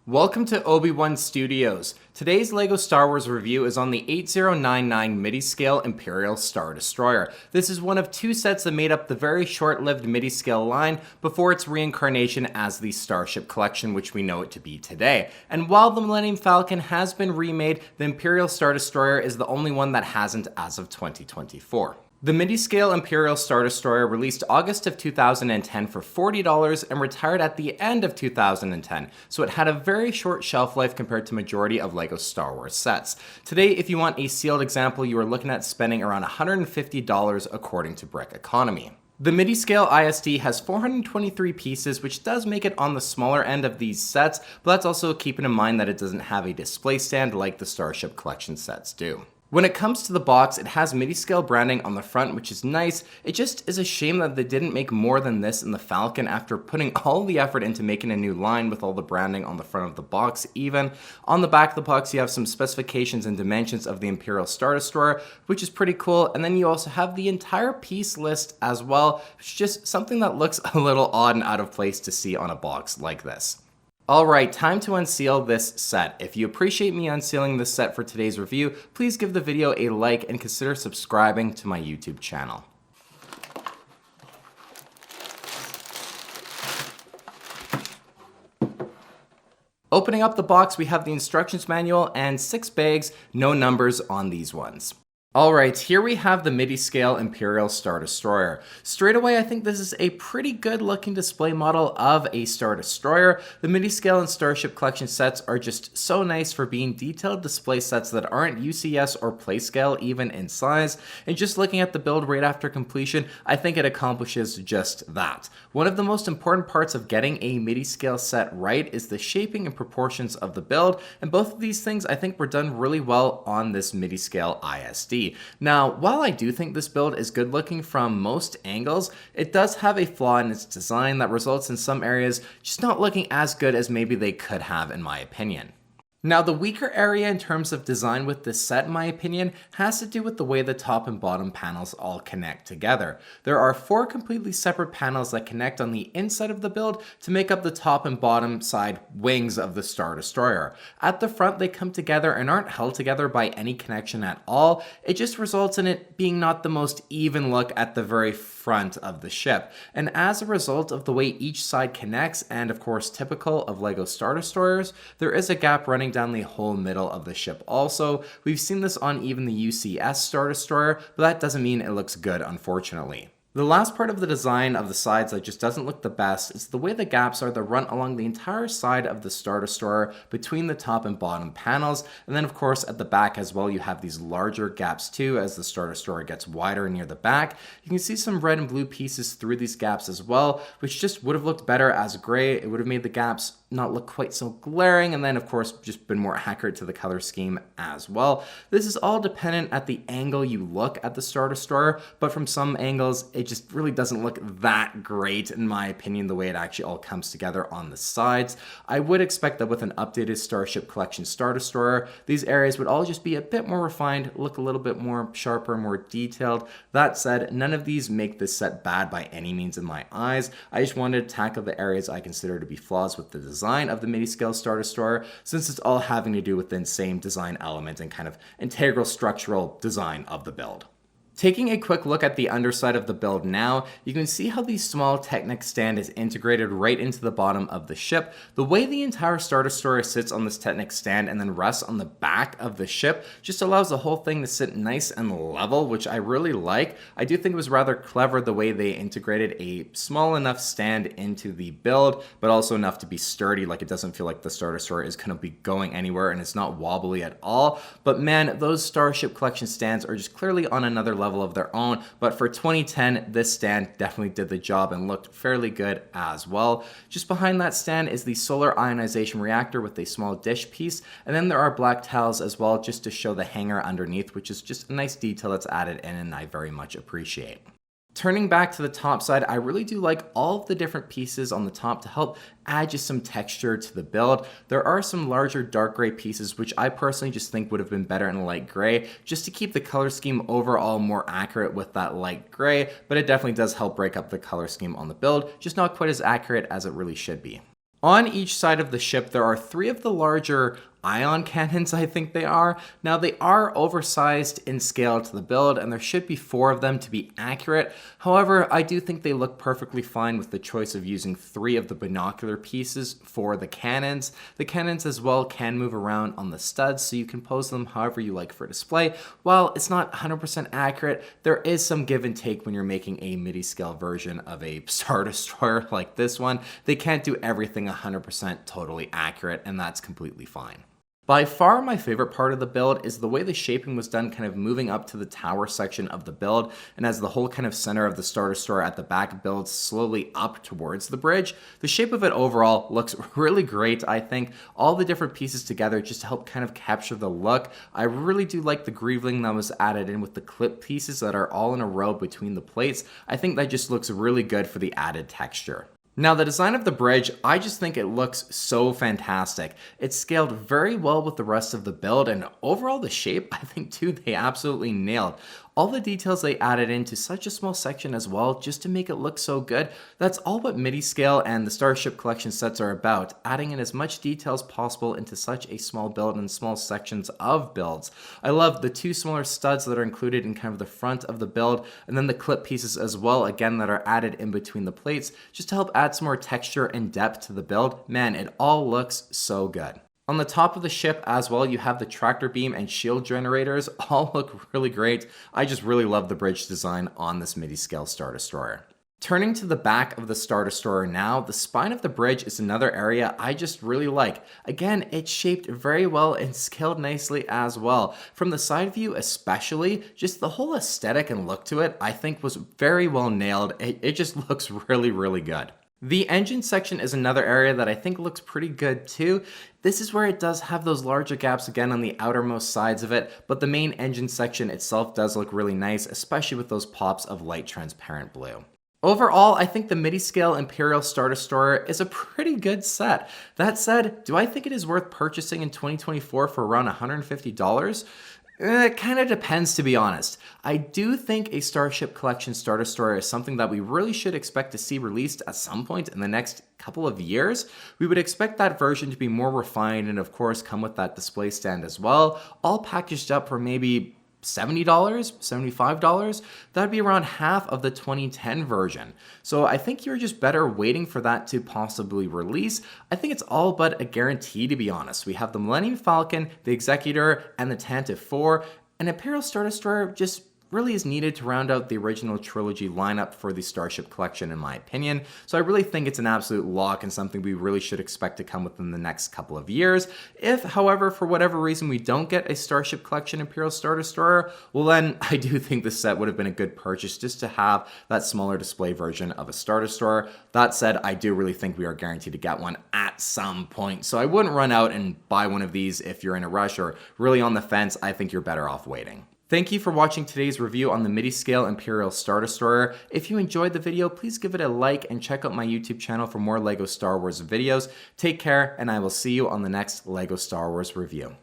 Welcome to Obi-Wan Studios. Today's LEGO Star Wars review is on the 8099 Midi-Scale Imperial Star Destroyer. This is one of two sets that made up the very short-lived Midi-Scale line before its reincarnation as the Starship Collection, which we know it to be today. And while the Millennium Falcon has been remade, the Imperial Star Destroyer is the only one that hasn't as of 2024. The Midi-Scale Imperial Star Destroyer released August of 2010 for $40 and retired at the end of 2010, so it had a very short shelf life compared to majority of LEGO Star Wars sets. Today, if you want a sealed example, you are looking at spending around $150 according to Brick Economy. The Midi-Scale ISD has 423 pieces, which does make it on the smaller end of these sets, but that's also keeping in mind that it doesn't have a display stand like the Starship Collection sets do. When it comes to the box, it has Midi-Scale branding on the front, which is nice. It just is a shame that they didn't make more than this in the Falcon after putting all the effort into making a new line with all the branding on the front of the box even. On the back of the box, you have some specifications and dimensions of the Imperial Star Destroyer, which is pretty cool. And then you also have the entire piece list as well, which is just something that looks a little odd and out of place to see on a box like this. Alright, time to unseal this set. If you appreciate me unsealing this set for today's review, please give the video a like and consider subscribing to my YouTube channel. Opening up the box, we have the instructions manual and 6 bags, no numbers on these ones. Alright, here we have the Midi-Scale Imperial Star Destroyer. Straight away, I think this is a pretty good looking display model of a Star Destroyer. The Midi-Scale and Starship Collection sets are just so nice for being detailed display sets that aren't UCS or Playscale even in size. And just looking at the build right after completion, I think it accomplishes just that. One of the most important parts of getting a Midi-Scale set right is the shaping and proportions of the build, and both of these things I think were done really well on this Midi-Scale ISD. Now, while I do think this build is good looking from most angles, it does have a flaw in its design that results in some areas just not looking as good as maybe they could have in my opinion. Now, the weaker area in terms of design with this set, in my opinion, has to do with the way the top and bottom panels all connect together. There are 4 completely separate panels that connect on the inside of the build to make up the top and bottom side wings of the Star Destroyer. At the front, they come together and aren't held together by any connection at all. It just results in it being not the most even look at the very front of the ship. And as a result of the way each side connects, and of course typical of LEGO Star Destroyers, there is a gap running down the whole middle of the ship also. We've seen this on even the UCS Star Destroyer, but that doesn't mean it looks good, unfortunately. The last part of the design of the sides that just doesn't look the best is the way the gaps are that run along the entire side of the Star Destroyer between the top and bottom panels, and then of course at the back as well you have these larger gaps too as the Star Destroyer gets wider near the back. You can see some red and blue pieces through these gaps as well, which just would have looked better as gray. It would have made the gaps not look quite so glaring, and then of course just been more accurate to the color scheme as well. This is all dependent at the angle you look at the Star Destroyer, but from some angles it just really doesn't look that great in my opinion, the way it actually all comes together on the sides. I would expect that with an updated Starship Collection Star Destroyer, these areas would all just be a bit more refined, look a little bit more sharper, more detailed. That said, none of these make this set bad by any means in my eyes. I just wanted to tackle the areas I consider to be flaws with the design of the Midi-Scale Star Destroyer, since it's all having to do with the same design element and kind of integral structural design of the build. Taking a quick look at the underside of the build now, you can see how the small Technic stand is integrated right into the bottom of the ship. The way the entire Star Destroyer sits on this Technic stand and then rests on the back of the ship just allows the whole thing to sit nice and level, which I really like. I do think it was rather clever the way they integrated a small enough stand into the build, but also enough to be sturdy, like it doesn't feel like the Star Destroyer is going to be going anywhere and it's not wobbly at all. But man, those Starship Collection stands are just clearly on another level of their own, but for 2010 this stand definitely did the job and looked fairly good as well. Just behind that stand is the solar ionization reactor with a small dish piece, and then there are black tiles as well just to show the hangar underneath, which is just a nice detail that's added in and I very much appreciate. Turning back to the top side, I really do like all of the different pieces on the top to help add just some texture to the build. There are some larger dark gray pieces, which I personally just think would have been better in light gray, just to keep the color scheme overall more accurate with that light gray, but it definitely does help break up the color scheme on the build, just not quite as accurate as it really should be. On each side of the ship, there are 3 of the larger ion cannons, I think they are. Now, they are oversized in scale to the build, and there should be 4 of them to be accurate. However, I do think they look perfectly fine with the choice of using 3 of the binocular pieces for the cannons. The cannons as well can move around on the studs, so you can pose them however you like for display. While it's not 100% accurate, there is some give and take when you're making a midi-scale version of a Star Destroyer like this one. They can't do everything 100% totally accurate, and that's completely fine. By far my favorite part of the build is the way the shaping was done, kind of moving up to the tower section of the build, and as the whole kind of center of the Star Destroyer at the back builds slowly up towards the bridge. The shape of it overall looks really great. I think all the different pieces together just to help kind of capture the look. I really do like the greeveling that was added in with the clip pieces that are all in a row between the plates. I think that just looks really good for the added texture. Now, the design of the bridge, I just think it looks so fantastic. It's scaled very well with the rest of the build, and overall the shape, I think too, they absolutely nailed. All the details they added into such a small section as well, just to make it look so good. That's all what Midi-Scale and the Starship Collection sets are about, adding in as much detail as possible into such a small build and small sections of builds. I love the 2 smaller studs that are included in kind of the front of the build, and then the clip pieces as well, again, that are added in between the plates, just to help add some more texture and depth to the build. Man, it all looks so good. On the top of the ship as well, you have the tractor beam and shield generators. All look really great. I just really love the bridge design on this Midi-Scale Star Destroyer. Turning to the back of the Star Destroyer now, the spine of the bridge is another area I just really like. Again, it's shaped very well and scaled nicely as well. From the side view especially, just the whole aesthetic and look to it, I think was very well nailed. It just looks really, really good. The engine section is another area that I think looks pretty good too. This is where it does have those larger gaps again on the outermost sides of it, but the main engine section itself does look really nice, especially with those pops of light transparent blue. Overall, I think the Midi-Scale Imperial Star Destroyer is a pretty good set. That said, do I think it is worth purchasing in 2024 for around $150? It kind of depends, to be honest. I do think a Starship Collection Star Destroyer is something that we really should expect to see released at some point in the next couple of years. We would expect that version to be more refined and of course come with that display stand as well, all packaged up for maybe $70, $75, that'd be around half of the 2010 version. So I think you're just better waiting for that to possibly release. I think it's all but a guarantee, to be honest. We have the Millennium Falcon, the Executor, and the Tantive 4, and Imperial Star Destroyer just really is needed to round out the original trilogy lineup for the Starship Collection, in my opinion. So I really think it's an absolute lock and something we really should expect to come within the next couple of years. If, however, for whatever reason we don't get a Starship Collection Imperial Star Destroyer, well then I do think this set would have been a good purchase just to have that smaller display version of a Star Destroyer. That said, I do really think we are guaranteed to get one at some point. So I wouldn't run out and buy one of these if you're in a rush or really on the fence. I think you're better off waiting. Thank you for watching today's review on the Midi-Scale Imperial Star Destroyer. If you enjoyed the video, please give it a like and check out my YouTube channel for more LEGO Star Wars videos. Take care, and I will see you on the next LEGO Star Wars review.